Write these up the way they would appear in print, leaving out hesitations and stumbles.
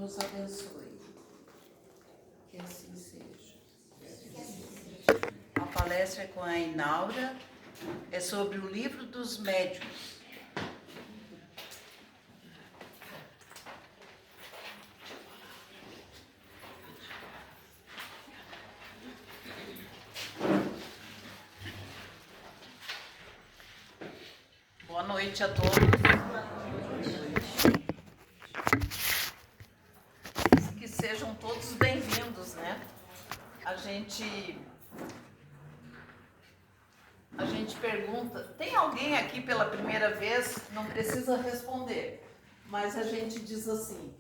nos abençoe. Que assim seja. A palestra com a Inaura é sobre o livro dos médiuns. Boa noite a todos. Que sejam todos bem-vindos, né? A gente pergunta, tem alguém aqui pela primeira vez? Não precisa responder, mas a gente diz assim,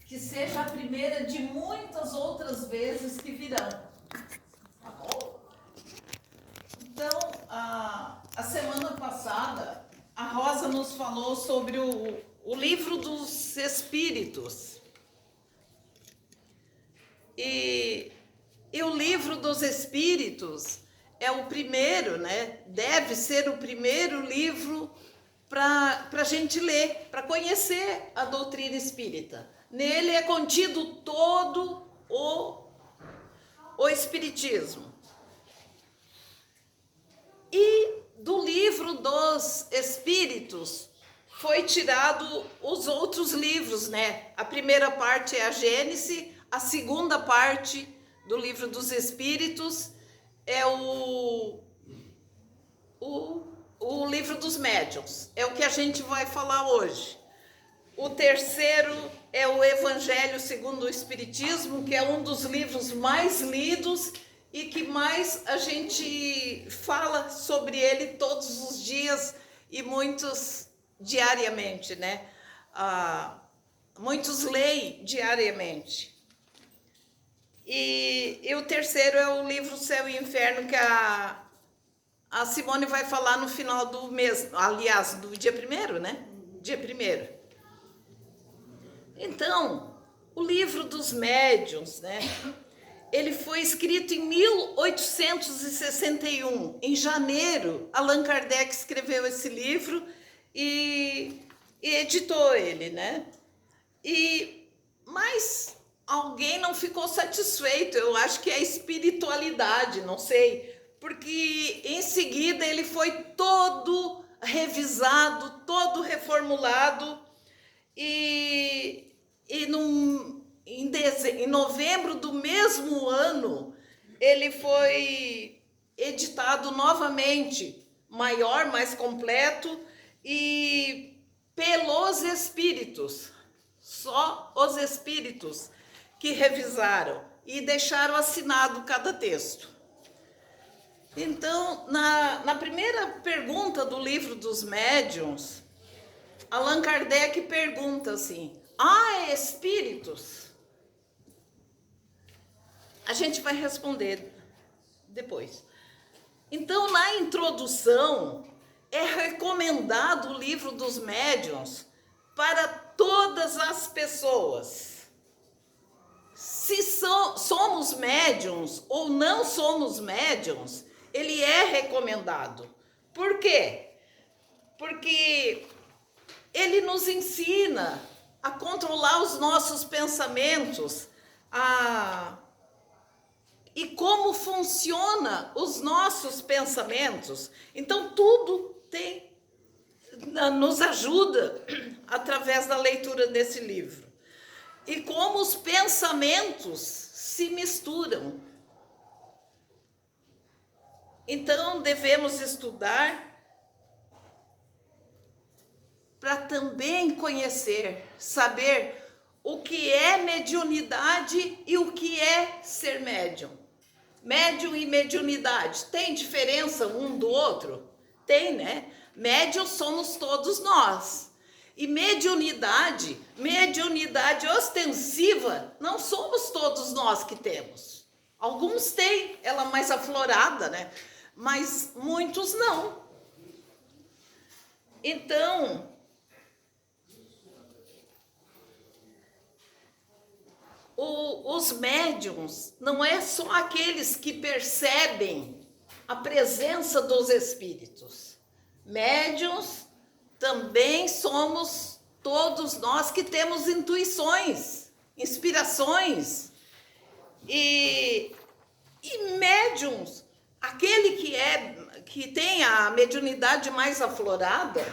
que seja a primeira de muitas outras vezes que virão. Tá bom? Então, a semana passada, a Rosa nos falou sobre o livro dos Espíritos. E o livro dos Espíritos é o primeiro, né? Deve ser o primeiro livro para a gente ler, para conhecer a doutrina espírita. Nele é contido todo o Espiritismo. E do livro dos Espíritos foi tirado os outros livros, né? A primeira parte é a Gênese, a segunda parte do livro dos Espíritos é o livro dos médiuns, é o que a gente vai falar hoje. O terceiro é o Evangelho segundo o Espiritismo, que é um dos livros mais lidos e que mais a gente fala sobre ele todos os dias e muitos diariamente, né? Muitos leem diariamente. E o terceiro é o livro Céu e Inferno, que a Simone vai falar no final do mês, aliás, do dia 1º, né? Dia 1º. Então, o livro dos médiuns, né? Ele foi escrito em 1861. Em janeiro, Allan Kardec escreveu esse livro e editou ele, né? Mas alguém não ficou satisfeito, eu acho que é a espiritualidade, não sei, porque em seguida ele foi todo revisado, todo reformulado e em novembro do mesmo ano ele foi editado novamente, maior, mais completo e pelos espíritos, só os espíritos que revisaram e deixaram assinado cada texto. Então, na primeira pergunta do livro dos médiuns, Allan Kardec pergunta assim, há espíritos? A gente vai responder depois. Então, na introdução, é recomendado o livro dos médiuns para todas as pessoas. Se somos médiuns ou não somos médiuns, ele é recomendado. Por quê? Porque ele nos ensina a controlar os nossos pensamentos, e como funciona os nossos pensamentos. Então, tudo nos ajuda através da leitura desse livro. E como os pensamentos se misturam. Então, devemos estudar para também conhecer, saber o que é mediunidade e o que é ser médium. Médium e mediunidade, tem diferença um do outro? Tem, né? Médium somos todos nós. E mediunidade ostensiva, não somos todos nós que temos. Alguns têm, ela mais aflorada, né? Mas muitos não. Então, os médiuns não é só aqueles que percebem a presença dos espíritos. Médiuns também somos Todos nós que temos intuições, inspirações e médiums, aquele que tem a mediunidade mais aflorada,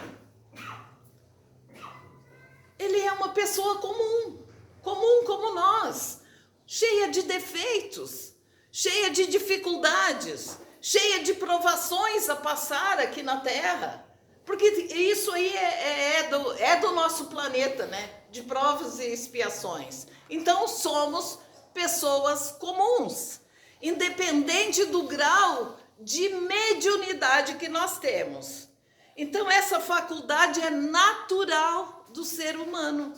ele é uma pessoa comum como nós, cheia de defeitos, cheia de dificuldades, cheia de provações a passar aqui na Terra. Porque isso aí é do nosso planeta, né? De provas e expiações. Então, somos pessoas comuns, independente do grau de mediunidade que nós temos. Então, essa faculdade é natural do ser humano.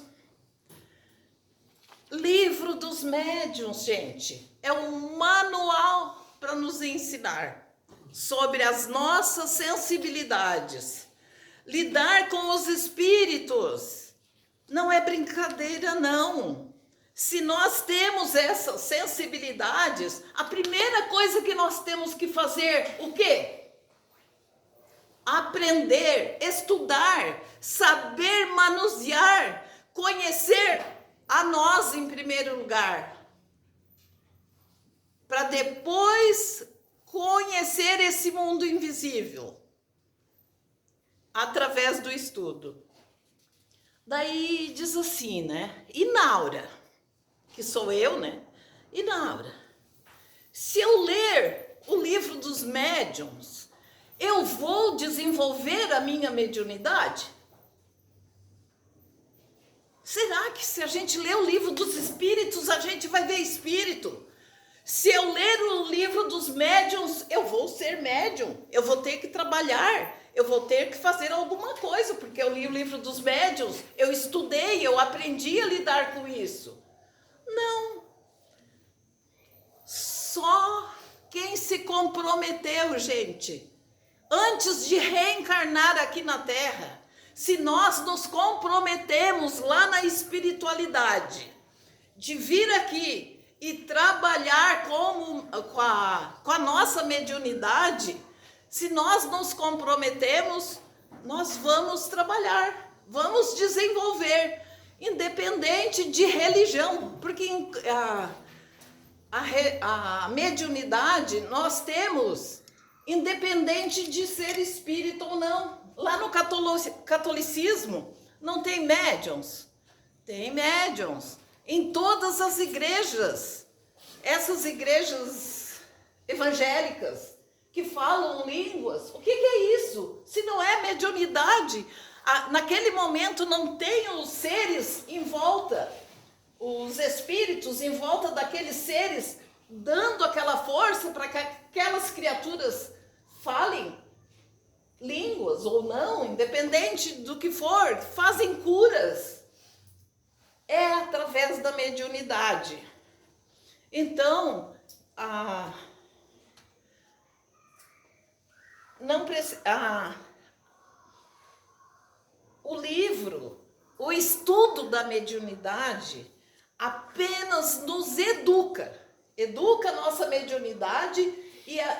Livro dos Médiuns, gente, é um manual para nos ensinar sobre as nossas sensibilidades. Lidar com os espíritos não é brincadeira, não. Se nós temos essas sensibilidades, a primeira coisa que nós temos que fazer, o quê? Aprender, estudar, saber manusear, conhecer a nós em primeiro lugar, para depois conhecer esse mundo invisível, através do estudo. Daí diz assim, né? Inaura, que sou eu, né? Inaura, se eu ler o livro dos médiuns, eu vou desenvolver a minha mediunidade? Será que se a gente ler o livro dos espíritos, a gente vai ver espírito? Se eu ler o livro dos médiuns, eu vou ser médium, eu vou ter que trabalhar, eu vou ter que fazer alguma coisa, porque eu li o livro dos médiuns, eu estudei, eu aprendi a lidar com isso. Não. Só quem se comprometeu, gente, antes de reencarnar aqui na Terra, se nós nos comprometemos lá na espiritualidade, de vir aqui e trabalhar com a nossa mediunidade, se nós nos comprometemos, nós vamos trabalhar, vamos desenvolver, independente de religião, porque a mediunidade nós temos, independente de ser espírita ou não. Lá no catolicismo não tem médiuns? Tem médiuns. Em todas as igrejas, essas igrejas evangélicas que falam línguas, o que é isso? Se não é mediunidade, naquele momento não tem os seres em volta, os espíritos em volta daqueles seres, dando aquela força para que aquelas criaturas falem línguas ou não, independente do que for, fazem curas. É através da mediunidade. Então, o livro, o estudo da mediunidade apenas nos educa a nossa mediunidade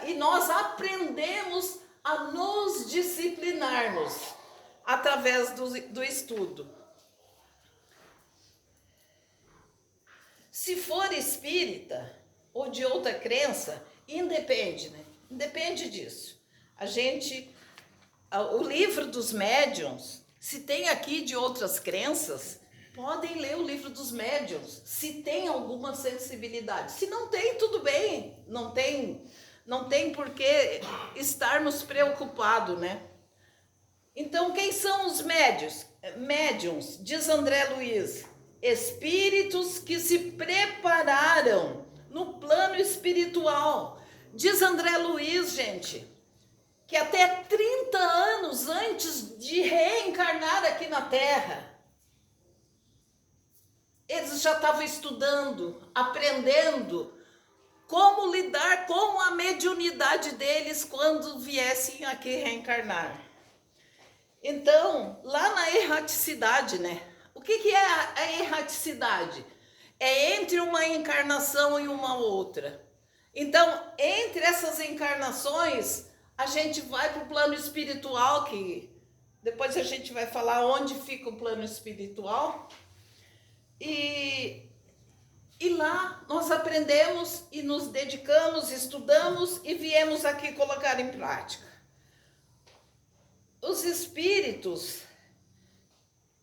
e nós aprendemos a nos disciplinarmos através do estudo. Se for espírita ou de outra crença, independe, né? Independe disso. O livro dos médiuns, se tem aqui de outras crenças, podem ler o livro dos médiuns, se tem alguma sensibilidade. Se não tem, tudo bem, não tem por que estarmos preocupados, né? Então, quem são os médiuns? Médiuns, diz André Luiz, espíritos que se prepararam no plano espiritual. Diz André Luiz, gente, que até 30 anos antes de reencarnar aqui na Terra, eles já estavam estudando, aprendendo como lidar com a mediunidade deles quando viessem aqui reencarnar. Então, lá na erraticidade, né? O que é a erraticidade? É entre uma encarnação e uma outra. Então, entre essas encarnações, a gente vai para o plano espiritual, que Depois a gente vai falar onde fica o plano espiritual. E lá nós aprendemos e nos dedicamos, estudamos e viemos aqui colocar em prática. Os espíritos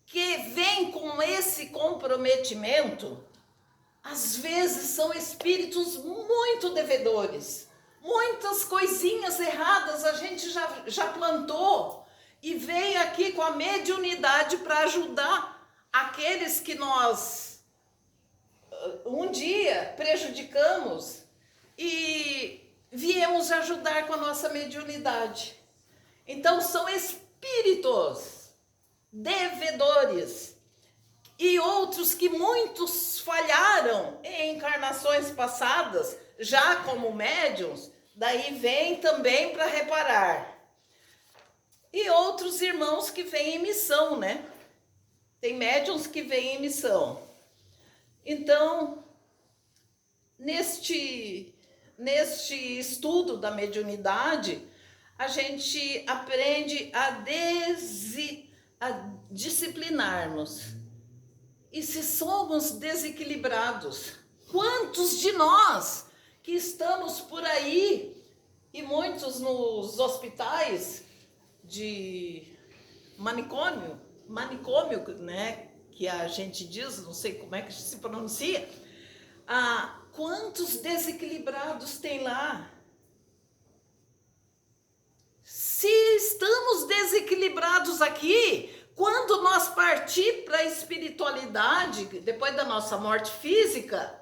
que vêm com esse comprometimento, às vezes são espíritos muito devedores. Muitas coisinhas erradas a gente já plantou e veio aqui com a mediunidade para ajudar aqueles que nós um dia prejudicamos e viemos ajudar com a nossa mediunidade. Então são espíritos devedores e outros que muitos falharam em encarnações passadas, já como médiuns, daí vem também para reparar. E outros irmãos que vêm em missão, né? Tem médiuns que vêm em missão. Então, neste estudo da mediunidade, a gente aprende a disciplinarmos. E se somos desequilibrados, quantos de nós que estamos por aí, e muitos nos hospitais de manicômio, né, que a gente diz, não sei como é que se pronuncia, quantos desequilibrados tem lá? Se estamos desequilibrados aqui, quando nós partir para a espiritualidade, depois da nossa morte física,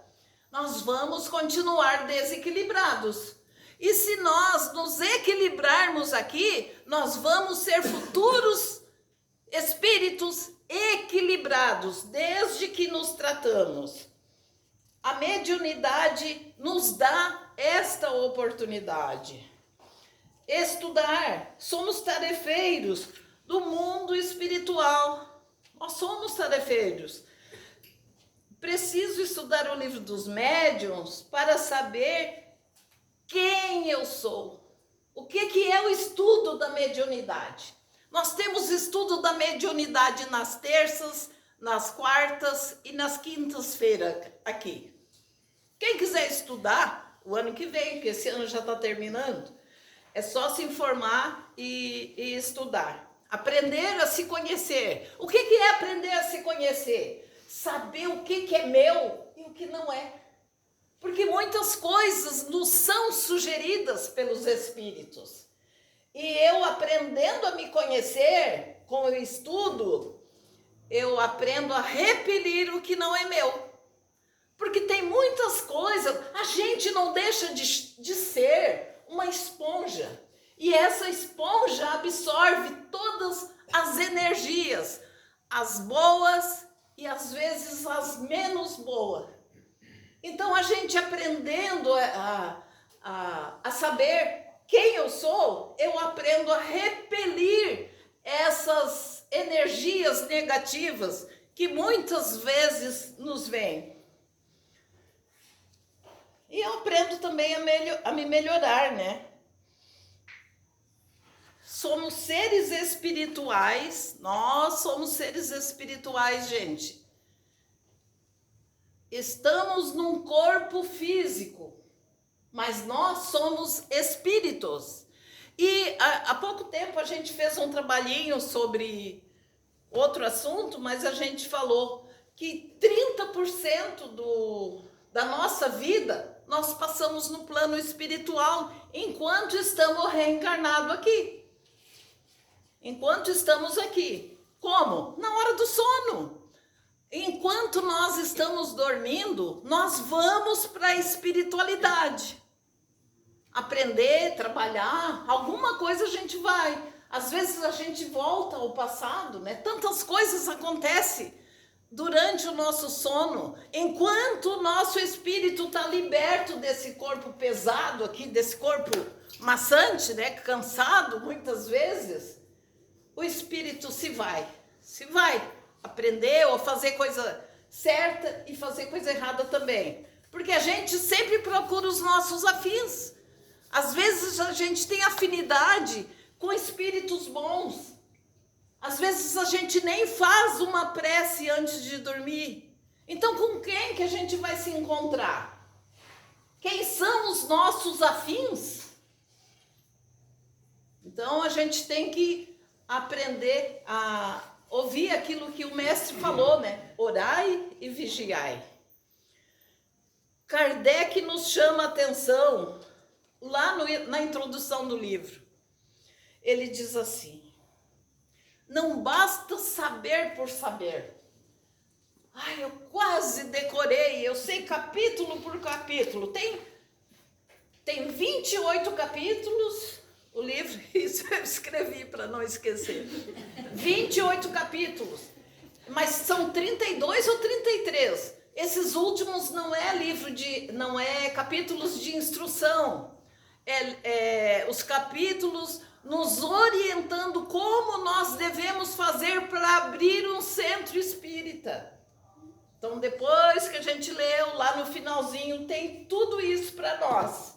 nós vamos continuar desequilibrados. E se nós nos equilibrarmos aqui, nós vamos ser futuros espíritos equilibrados, desde que nos tratamos. A mediunidade nos dá esta oportunidade. Estudar, somos tarefeiros do mundo espiritual. Nós somos tarefeiros. Preciso estudar o livro dos médiuns para saber quem eu sou. O que é o estudo da mediunidade? Nós temos estudo da mediunidade nas terças, nas quartas e nas quintas-feiras aqui. Quem quiser estudar, o ano que vem, que esse ano já está terminando, é só se informar e estudar. Aprender a se conhecer. O que é aprender a se conhecer? Saber o que é meu e o que não é. Porque muitas coisas nos são sugeridas pelos espíritos. E eu aprendendo a me conhecer, com o estudo, eu aprendo a repelir o que não é meu. Porque tem muitas coisas, a gente não deixa de ser uma esponja. E essa esponja absorve todas as energias, as boas e às vezes as menos boas. Então a gente aprendendo a saber quem eu sou, eu aprendo a repelir essas energias negativas que muitas vezes nos vêm. E eu aprendo também a me melhorar, né? Somos seres espirituais, nós somos seres espirituais, gente. Estamos num corpo físico, mas nós somos espíritos. E há pouco tempo a gente fez um trabalhinho sobre outro assunto, mas a gente falou que 30% da nossa vida nós passamos no plano espiritual enquanto estamos reencarnados aqui. Enquanto estamos aqui. Como? Na hora do sono. Enquanto nós estamos dormindo, nós vamos para a espiritualidade. Aprender, trabalhar, alguma coisa a gente vai. Às vezes a gente volta ao passado, né? Tantas coisas acontecem durante o nosso sono. Enquanto o nosso espírito está liberto desse corpo pesado aqui, desse corpo maçante, né? Cansado muitas vezes, o espírito se vai aprender ou fazer coisa certa e fazer coisa errada também. Porque a gente sempre procura os nossos afins. Às vezes a gente tem afinidade com espíritos bons. Às vezes a gente nem faz uma prece antes de dormir. Então, com quem que a gente vai se encontrar? Quem são os nossos afins? Então, a gente tem que aprender a ouvir aquilo que o mestre falou, né? Orai e vigiai. Kardec nos chama a atenção lá na introdução do livro. Ele diz assim: não basta saber por saber. Ai, eu quase decorei, eu sei capítulo por capítulo. Tem 28 capítulos, o livro, isso eu escrevi para não esquecer. 28 capítulos, mas são 32 ou 33. Esses últimos não é capítulos de instrução. Os capítulos nos orientando como nós devemos fazer para abrir um centro espírita. Então, depois que a gente leu, lá no finalzinho, tem tudo isso para nós.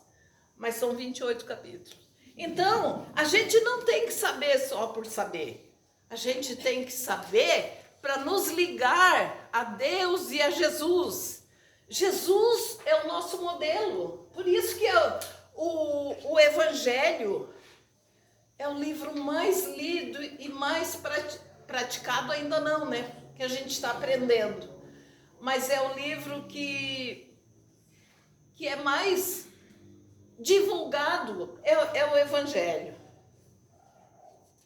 Mas são 28 capítulos. Então, a gente não tem que saber só por saber. A gente tem que saber para nos ligar a Deus e a Jesus. Jesus é o nosso modelo. Por isso que o Evangelho é o livro mais lido e mais praticado, ainda não, né? Que a gente está aprendendo. Mas é o livro que é mais divulgado, é o Evangelho.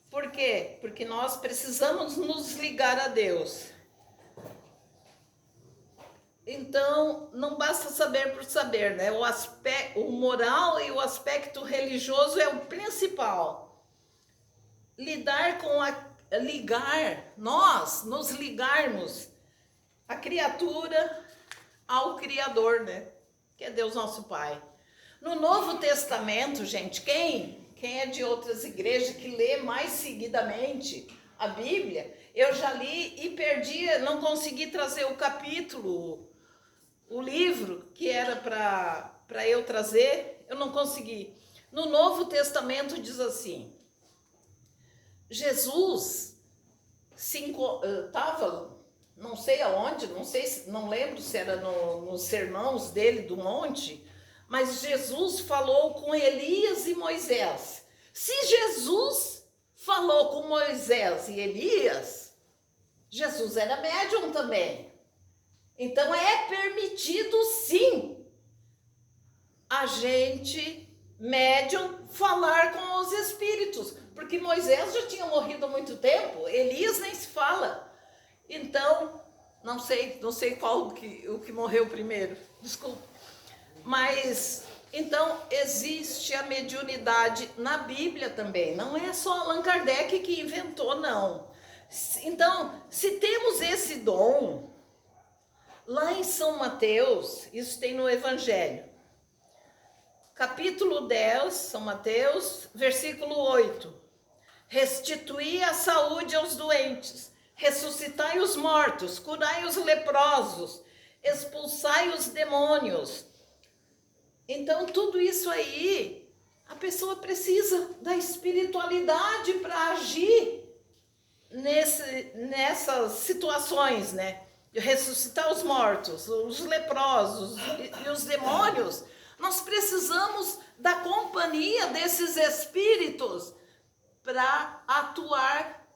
Por quê? Porque nós precisamos nos ligar a Deus. Então, não basta saber por saber, né? O moral e o aspecto religioso é o principal. Nós nos ligarmos a criatura ao Criador, né? Que é Deus nosso Pai. No Novo Testamento, gente, quem é de outras igrejas que lê mais seguidamente a Bíblia, eu já li e perdi, não consegui trazer o capítulo, o livro que era para eu trazer, eu não consegui. No Novo Testamento diz assim: Jesus estava, não sei aonde, não lembro se era nos sermões dele do monte, mas Jesus falou com Elias e Moisés. Se Jesus falou com Moisés e Elias, Jesus era médium também. Então é permitido sim a gente, médium, falar com os espíritos, porque Moisés já tinha morrido há muito tempo, Elias nem se fala. Então, não sei qual o que morreu primeiro, desculpa. Mas, então, existe a mediunidade na Bíblia também. Não é só Allan Kardec que inventou, não. Então, se temos esse dom, lá em São Mateus, isso tem no Evangelho. Capítulo 10, São Mateus, versículo 8. Restituí a saúde aos doentes, ressuscitai os mortos, curai os leprosos, expulsai os demônios. Então, tudo isso aí, a pessoa precisa da espiritualidade para agir nessas situações, né? De ressuscitar os mortos, os leprosos e os demônios. Nós precisamos da companhia desses espíritos para atuar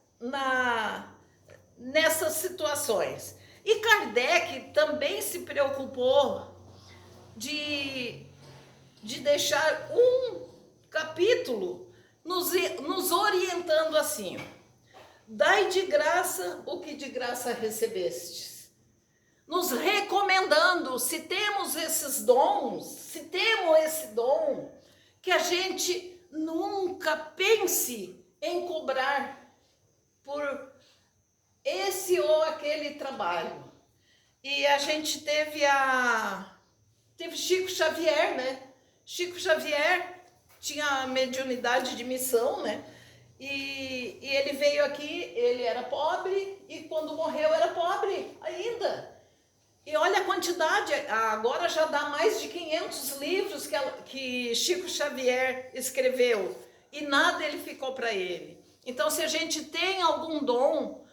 nessas situações. E Kardec também se preocupou de deixar um capítulo nos orientando assim: dai de graça o que de graça recebestes. Nos recomendando, se temos esses dons, se temos esse dom, que a gente nunca pense em cobrar por esse ou aquele trabalho. E a gente teve Chico Xavier, né? Chico Xavier tinha a mediunidade de missão, né? E ele veio aqui, ele era pobre, e quando morreu era pobre ainda. E olha a quantidade, agora já dá mais de 500 livros que Chico Xavier escreveu, e nada ele ficou para ele. Então, se a gente tem algum dom,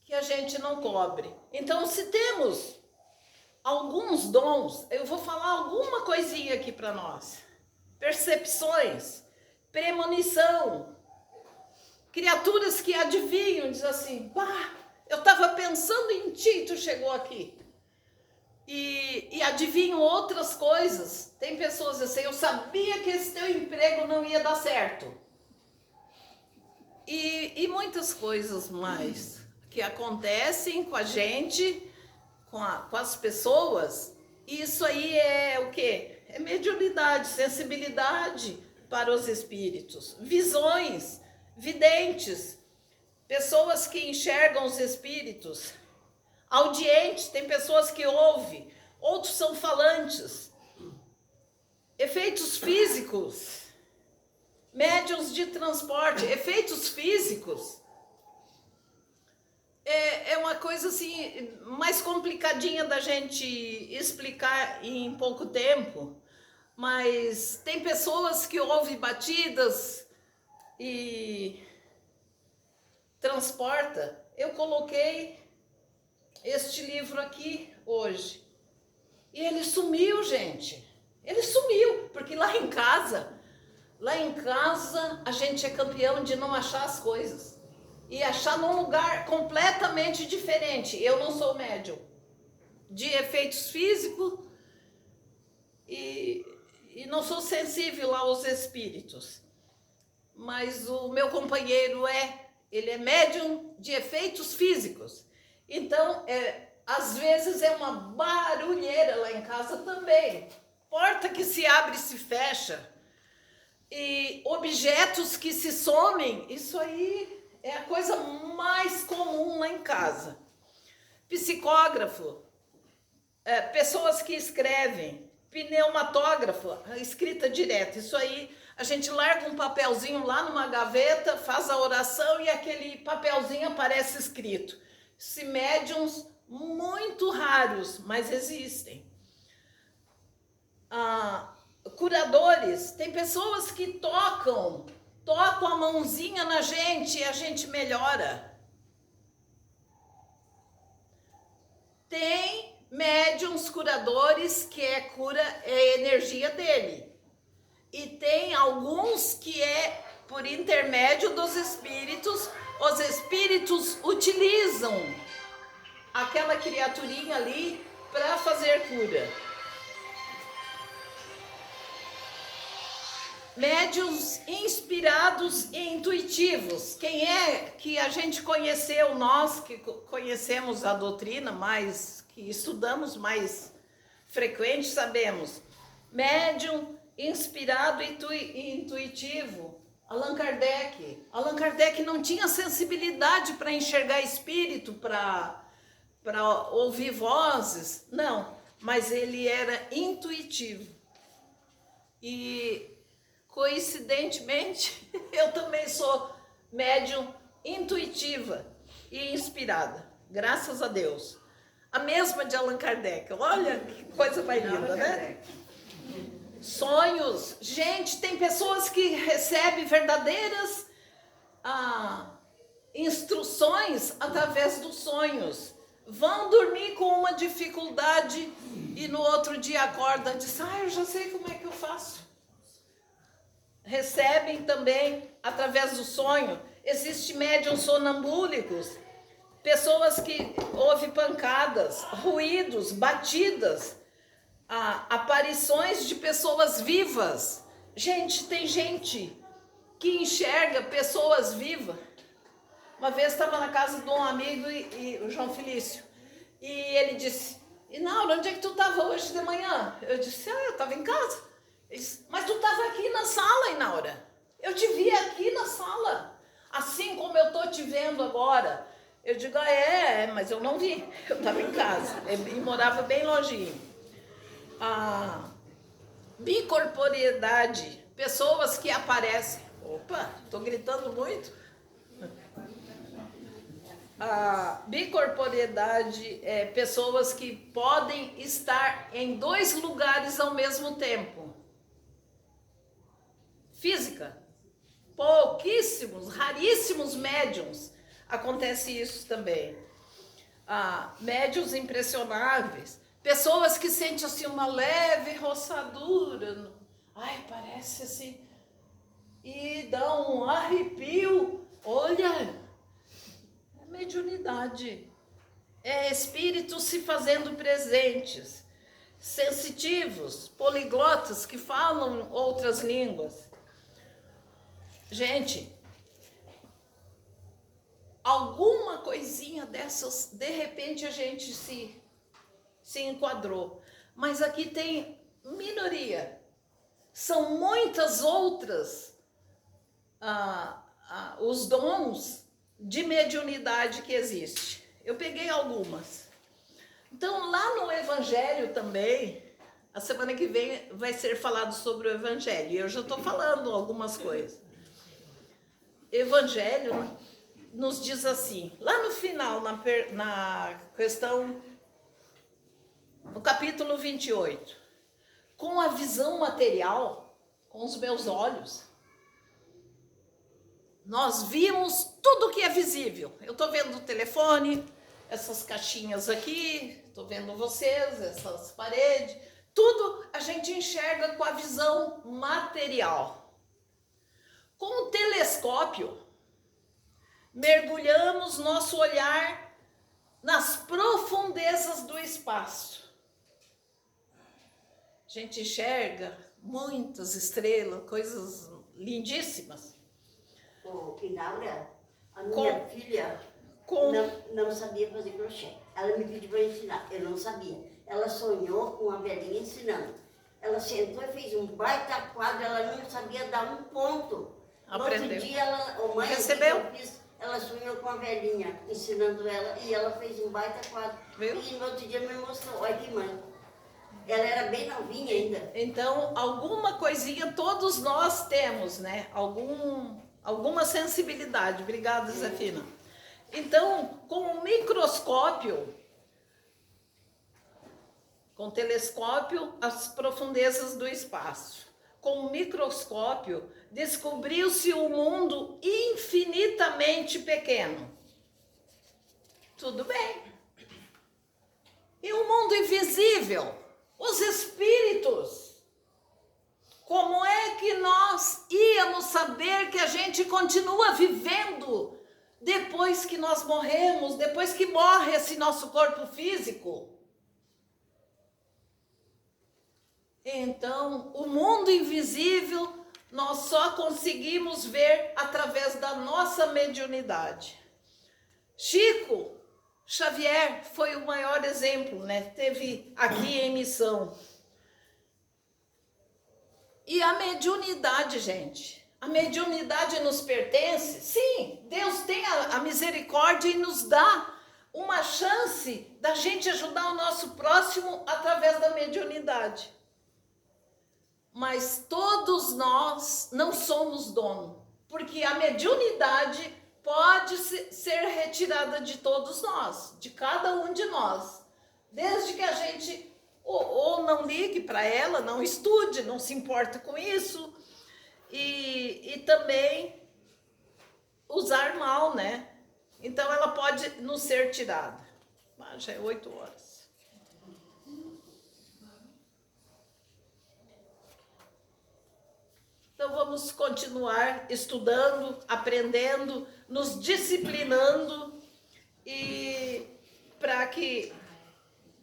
que a gente não cobre. Então, se temos alguns dons, eu vou falar alguma coisinha aqui para nós. Percepções, premonição, criaturas que adivinham, diz assim, pá, eu estava pensando em ti, tu chegou aqui. E adivinham outras coisas. Tem pessoas assim, eu sabia que esse teu emprego não ia dar certo. E muitas coisas mais que acontecem com a gente, com as pessoas. Isso aí é o quê? É mediunidade, sensibilidade para os espíritos, visões, videntes, pessoas que enxergam os espíritos, audientes, tem pessoas que ouvem, outros são falantes, efeitos físicos, médiuns de transporte, efeitos físicos. É uma coisa assim, mais complicadinha da gente explicar em pouco tempo, mas tem pessoas que ouvem batidas e transporta. Eu coloquei este livro aqui hoje e ele sumiu, gente. Ele sumiu, porque lá em casa a gente é campeão de não achar as coisas. E achar num lugar completamente diferente. Eu não sou médium de efeitos físicos e não sou sensível aos espíritos. Mas o meu companheiro ele é médium de efeitos físicos. Então, às vezes é uma barulheira lá em casa também. Porta que se abre e se fecha. E objetos que se somem, isso aí é a coisa mais comum lá em casa. Psicógrafo, pessoas que escrevem, pneumatógrafo, escrita direta. Isso aí, a gente larga um papelzinho lá numa gaveta, faz a oração e aquele papelzinho aparece escrito. Se médiums muito raros, mas existem. Curadores, tem pessoas que tocam a mãozinha na gente e a gente melhora. Tem médiums curadores que cura é a energia dele. E tem alguns que é por intermédio dos espíritos, os espíritos utilizam aquela criaturinha ali para fazer cura. Médiuns inspirados e intuitivos. Quem é que a gente conheceu, nós que conhecemos a doutrina, mais que estudamos mais frequente, sabemos. Médium inspirado e intuitivo. Allan Kardec. Allan Kardec não tinha sensibilidade para enxergar espírito, para ouvir vozes, não. Mas ele era intuitivo. E coincidentemente, eu também sou médium intuitiva e inspirada, graças a Deus. A mesma de Allan Kardec, olha que coisa mais linda, né? Sonhos, gente, tem pessoas que recebem verdadeiras instruções através dos sonhos. Vão dormir com uma dificuldade e no outro dia acorda e diz, eu já sei como é que eu faço. Recebem também através do sonho. Existem médiuns sonambúlicos, pessoas que ouvem pancadas, ruídos, batidas, aparições de pessoas vivas. Gente, tem gente que enxerga pessoas vivas. Uma vez estava na casa de um amigo, o João Felício, e ele disse, Inaura, onde é que tu estava hoje de manhã? Eu disse, eu estava em casa. Ele disse, mas tu estava aqui na sala, Inaura. Eu te vi aqui na sala, assim como eu estou te vendo agora. Eu digo, mas eu não vi, eu estava em casa, e morava bem longinho. Bicorporeidade, pessoas que aparecem. Opa, estou gritando muito. A bicorporeidade é pessoas que podem estar em 2 lugares ao mesmo tempo. Física. pouquíssimos, raríssimos médiums, acontece isso também. Médiums impressionáveis, pessoas que sentem assim uma leve roçadura, ai, parece assim, e dá um arrepio. Olha, é mediunidade, é espíritos se fazendo presentes, sensitivos, poliglotas que falam outras línguas. Gente, alguma coisinha dessas, de repente a gente se enquadrou. Mas aqui tem minoria. São muitas outras os dons de mediunidade que existe. Eu peguei algumas. Então, lá no Evangelho também, a semana que vem vai ser falado sobre o Evangelho. E eu já estou falando algumas coisas. Evangelho nos diz assim, lá no final, na questão, no capítulo 28, com a visão material, com os meus olhos, nós vimos tudo que é visível. Eu estou vendo o telefone, essas caixinhas aqui, estou vendo vocês, essas paredes, tudo a gente enxerga com a visão material. Com o telescópio, mergulhamos nosso olhar nas profundezas do espaço. A gente enxerga muitas estrelas, coisas lindíssimas. E Laura, a minha filha não sabia fazer crochê. Ela me pediu para ensinar, eu não sabia. Ela sonhou com a velhinha ensinando. Ela sentou e fez um baita quadro, ela não sabia dar um ponto. Aprendeu. No outro dia, mãe, recebeu? Ela sonhou com a velhinha ensinando ela e ela fez um baita quadro. Viu? E no outro dia me mostrou, olha que mãe. Ela era bem novinha ainda. Então, alguma coisinha todos nós temos, né? Alguma sensibilidade. Obrigada, Zefina. Então, com o microscópio, com o telescópio, as profundezas do espaço. Com o microscópio, descobriu-se um mundo infinitamente pequeno. Tudo bem. E o mundo invisível? Os espíritos. Como é que nós íamos saber que a gente continua vivendo depois que nós morremos, depois que morre esse nosso corpo físico? Então, o mundo invisível nós só conseguimos ver através da nossa mediunidade. Chico Xavier foi o maior exemplo, né? Teve aqui em missão. E a mediunidade, gente, a mediunidade nos pertence? Sim, Deus tem a misericórdia e nos dá uma chance da gente ajudar o nosso próximo através da mediunidade. Mas todos nós não somos dono, porque a mediunidade pode ser retirada de todos nós, de cada um de nós, desde que a gente ou não ligue para ela, não estude, não se importa com isso, e também usar mal, né? Então ela pode nos ser tirada. Já é 8 horas. Então vamos continuar estudando, aprendendo, nos disciplinando e para que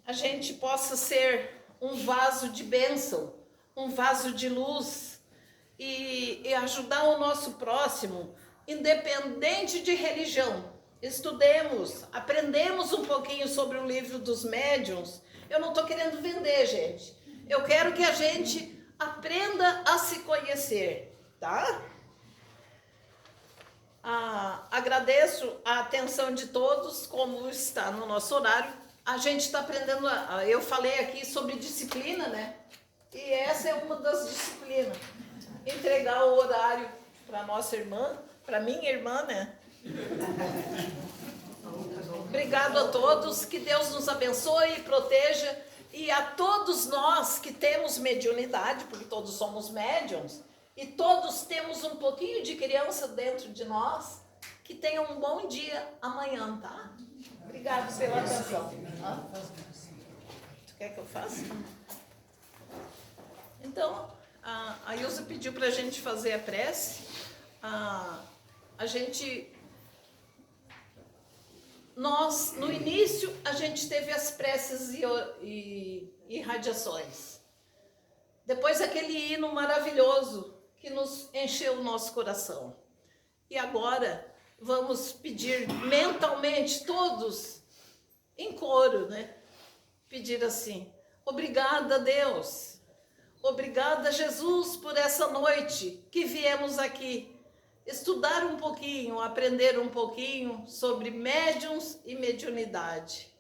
a gente possa ser um vaso de bênção, um vaso de luz e ajudar o nosso próximo, independente de religião. Estudemos, aprendemos um pouquinho sobre o livro dos médiuns. Eu não estou querendo vender, gente. Eu quero que a gente aprenda a se conhecer, tá? Agradeço a atenção de todos, como está no nosso horário. A gente está aprendendo, eu falei aqui sobre disciplina, né? E essa é uma das disciplinas. Entregar o horário para nossa irmã, para minha irmã, né? Obrigado a todos, que Deus nos abençoe e proteja. E a todos nós que temos mediunidade, porque todos somos médiuns, e todos temos um pouquinho de criança dentro de nós, que tenham um bom dia amanhã, tá? Obrigada pela atenção. Tu quer que eu faça? Então, a Ilza pediu para a gente fazer a prece. Nós, no início, a gente teve as preces e radiações. Depois aquele hino maravilhoso que nos encheu o nosso coração. E agora vamos pedir mentalmente, todos, em coro, né? Pedir assim: obrigada, Deus. Obrigada, Jesus, por essa noite que viemos aqui estudar um pouquinho, aprender um pouquinho sobre médiuns e mediunidade.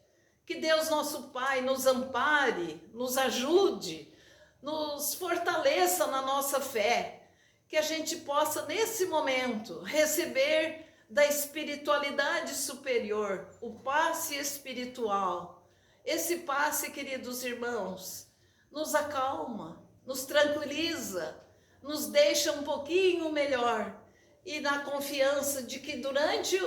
Que Deus, nosso Pai, nos ampare, nos ajude, nos fortaleça na nossa fé, que a gente possa, nesse momento, receber da espiritualidade superior, o passe espiritual. Esse passe, queridos irmãos, nos acalma, nos tranquiliza, nos deixa um pouquinho melhor. E na confiança de que durante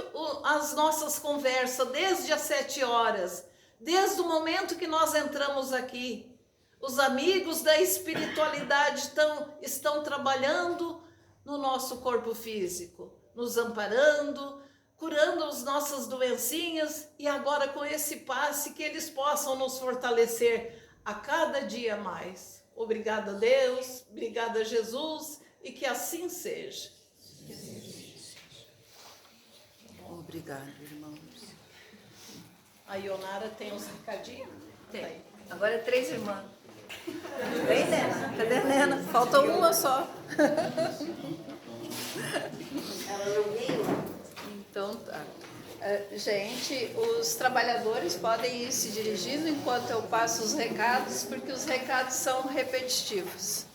as nossas conversas, desde as 7 horas, desde o momento que nós entramos aqui, os amigos da espiritualidade estão trabalhando no nosso corpo físico, nos amparando, curando as nossas doencinhas, e agora com esse passe que eles possam nos fortalecer a cada dia mais. Obrigada, Deus, obrigada, Jesus, e que assim seja. Obrigada, irmãos. A Ionara tem uns recadinhos? Tem. Agora é 3 irmãs. Vem, Nena. Cadê a Nena? Falta uma só. Ela não veio? Então tá. Gente, os trabalhadores podem ir se dirigindo enquanto eu passo os recados, porque os recados são repetitivos.